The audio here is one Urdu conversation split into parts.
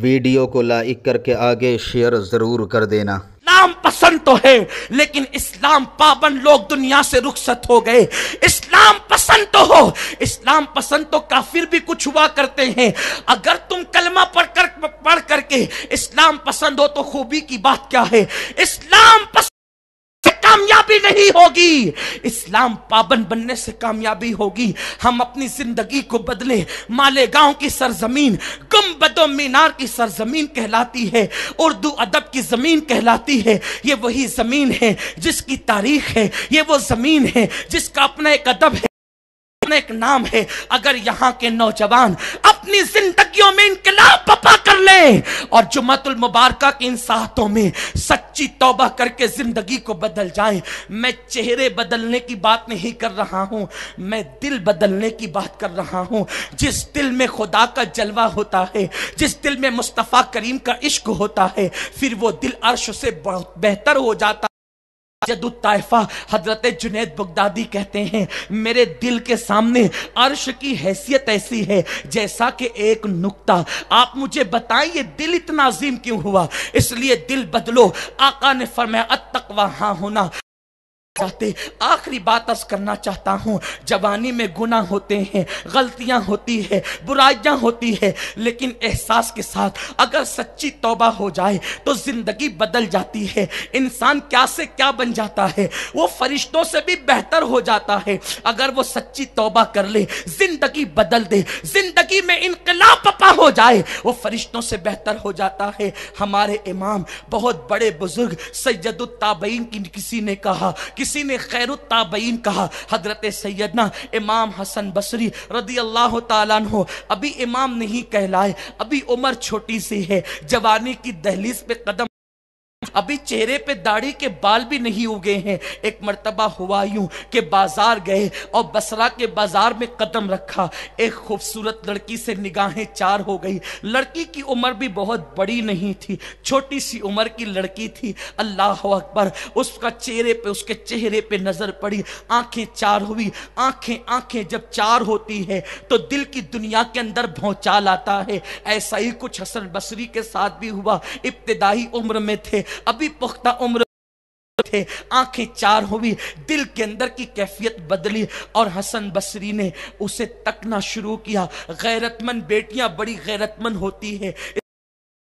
ویڈیو کو لائک کر کے آگے شیئر ضرور کر دینا۔ اسلام پسند تو ہے لیکن اسلام پابند لوگ دنیا سے رخصت ہو گئے۔ اسلام پسند تو ہو، اسلام پسند تو کافر بھی کچھ ہوا کرتے ہیں۔ اگر تم کلمہ پڑھ کر کے اسلام پسند ہو تو خوبی کی بات کیا ہے؟ اسلام پسند کامیابی نہیں ہوگی، اسلام پابند بننے سے کامیابی ہوگی۔ ہم اپنی زندگی کو بدلیں۔ مالیگاؤں کی سرزمین گنبد و مینار کی سرزمین کہلاتی ہے، اردو ادب کی زمین کہلاتی ہے۔ یہ وہی زمین ہے جس کی تاریخ ہے، یہ وہ زمین ہے جس کا اپنا ایک ادب ہے، ایک نام ہے۔ اگر یہاں کے نوجوان اپنی زندگیوں میں انقلاب بپا کر لیں اور جمعۃ المبارکہ کی ان ساعتوں میں سچی توبہ کر کے زندگی کو بدل جائیں، میں چہرے بدلنے کی بات نہیں کر رہا ہوں، میں دل بدلنے کی بات کر رہا ہوں۔ جس دل میں خدا کا جلوہ ہوتا ہے، جس دل میں مصطفیٰ کریم کا عشق ہوتا ہے، پھر وہ دل عرش سے بہت بہتر ہو جاتا ہے۔ جد الطائفہ حضرت جنید بغدادی کہتے ہیں میرے دل کے سامنے عرش کی حیثیت ایسی ہے جیسا کہ ایک نقطہ۔ آپ مجھے بتائیں یہ دل اتنا عظیم کیوں ہوا؟ اس لیے دل بدلو۔ آقا نے فرمایا التقویٰ ہاں ہونا۔ آخری بات عرض کرنا چاہتا ہوں، جوانی میں گناہ ہوتے ہیں، غلطیاں ہوتی ہیں، برائیاں ہوتی ہیں، لیکن احساس کے ساتھ اگر سچی توبہ ہو جائے تو زندگی بدل جاتی ہے۔ انسان کیا سے کیا بن جاتا ہے، وہ فرشتوں سے بھی بہتر ہو جاتا ہے اگر وہ سچی توبہ کر لے، زندگی بدل دے، زندگی میں انقلاب بپا ہو جائے، وہ فرشتوں سے بہتر ہو جاتا ہے۔ ہمارے امام بہت بڑے بزرگ سید التابعین کی کسی نے کہا، کسی نے خیر التابعین کہا، حضرت سیدنا امام حسن بصری رضی اللہ تعالیٰ عنہ ابھی امام نہیں کہلائے، ابھی عمر چھوٹی سی ہے، جوانی کی دہلیز پہ قدم، ابھی چہرے پہ داڑھی کے بال بھی نہیں اگے ہیں۔ ایک مرتبہ ہوا یوں کہ بازار گئے اور بصرہ کے بازار میں قدم رکھا، ایک خوبصورت لڑکی سے نگاہیں چار ہو گئی۔ لڑکی کی عمر بھی بہت بڑی نہیں تھی، چھوٹی سی عمر کی لڑکی تھی۔ اللہ اکبر، اس کا چہرے پہ، اس کے چہرے پہ نظر پڑی، آنکھیں چار ہوئی۔ آنکھیں جب چار ہوتی ہے تو دل کی دنیا کے اندر بھونچال آتا ہے۔ ایسا ہی کچھ حسن بصری کے ساتھ بھی ہوا۔ ابتدائی عمر میں تھے، ابھی پختہ عمر تھے، آنکھیں چار ہوئی، دل کے اندر کی کیفیت بدلی اور حسن بصری نے اسے تکنا شروع کیا۔ غیرت مند بیٹیاں بڑی غیرت مند ہوتی ہے،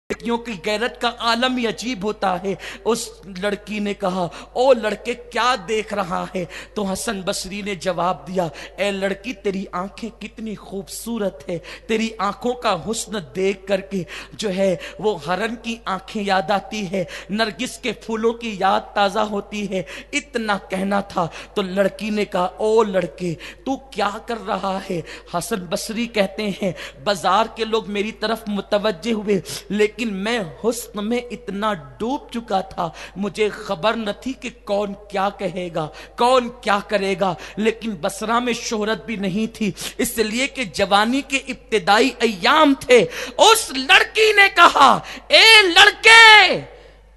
لڑکیوں کی غیرت کا عالم ہی عجیب ہوتا ہے۔ اس لڑکی نے کہا او لڑکے کیا دیکھ رہا ہے؟ تو حسن بصری نے جواب دیا اے لڑکی تیری آنکھیں کتنی خوبصورت ہے، تیری آنکھوں کا حسن دیکھ کر کے جو ہے وہ ہرن کی آنکھیں یاد آتی ہے، نرگس کے پھولوں کی یاد تازہ ہوتی ہے۔ اتنا کہنا تھا تو لڑکی نے کہا او لڑکے تو کیا کر رہا ہے؟ حسن بصری کہتے ہیں بازار کے لوگ میری طرف متوجہ ہوئے لیکن میں حسن میں اتنا ڈوب چکا تھا، مجھے خبر نہ تھی کہ کون کیا کہے گا، کون کیا کرے گا۔ لیکن بصرہ میں شہرت بھی نہیں تھی، اس لیے کہ جوانی کے ابتدائی ایام تھے۔ اس لڑکی نے کہا اے لڑکے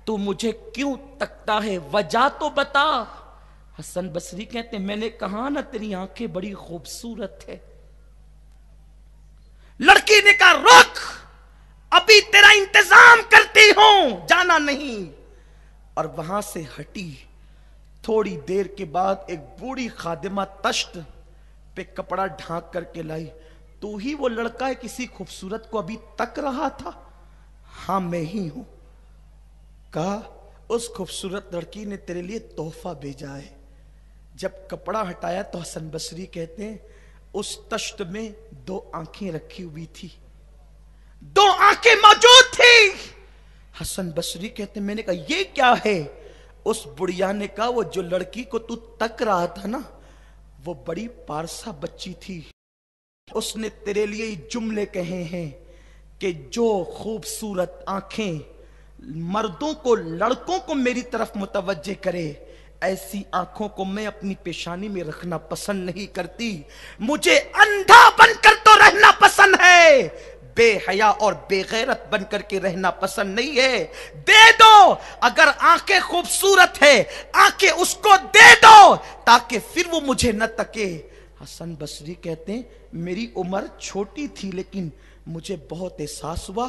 تو مجھے کیوں تکتا ہے، وجہ تو بتا۔ حسن بصری کہتے ہیں میں نے کہا نا تیری آنکھیں بڑی خوبصورت ہے۔ لڑکی نے کہا رک، ابھی تیرا انتظام کرتی ہوں، جانا نہیں۔ اور وہاں سے ہٹی۔ تھوڑی دیر کے بعد ایک بوڑھی خادمہ تشت پہ کپڑا ڈھانک کر کے لائی۔ تو ہی وہ لڑکا ہے کسی خوبصورت کو ابھی تک رہا تھا؟ ہاں میں ہی ہوں۔ کہا اس خوبصورت لڑکی نے تیرے لیے تحفہ بھیجا ہے۔ جب کپڑا ہٹایا تو حسن بصری کہتے ہیں اس تشت میں دو آنکھیں رکھی ہوئی تھی، دو آنکھیں موجود تھی۔ حسن بصری کہتے ہیں میں نے کہا یہ کیا ہے؟ اس بڑھیا نے کہا وہ جو لڑکی کو تو تک رہا تھا نا وہ بڑی پارسا بچی تھی، اس نے تیرے لیے جملے کہے ہیں کہ جو خوبصورت آنکھیں مردوں کو، لڑکوں کو میری طرف متوجہ کرے، ایسی آنکھوں کو میں اپنی پیشانی میں رکھنا پسند نہیں کرتی، مجھے اندھا بن کر تو رہنا پسند ہے، بے حیا اور بے غیرت بن کر کے رہنا پسند نہیں ہے۔ دے دو، اگر آنکھیں خوبصورت ہے آنکھیں اس کو دے دو تاکہ پھر وہ مجھے نہ تکے۔ حسن بصری کہتے ہیں میری عمر چھوٹی تھی لیکن مجھے بہت احساس ہوا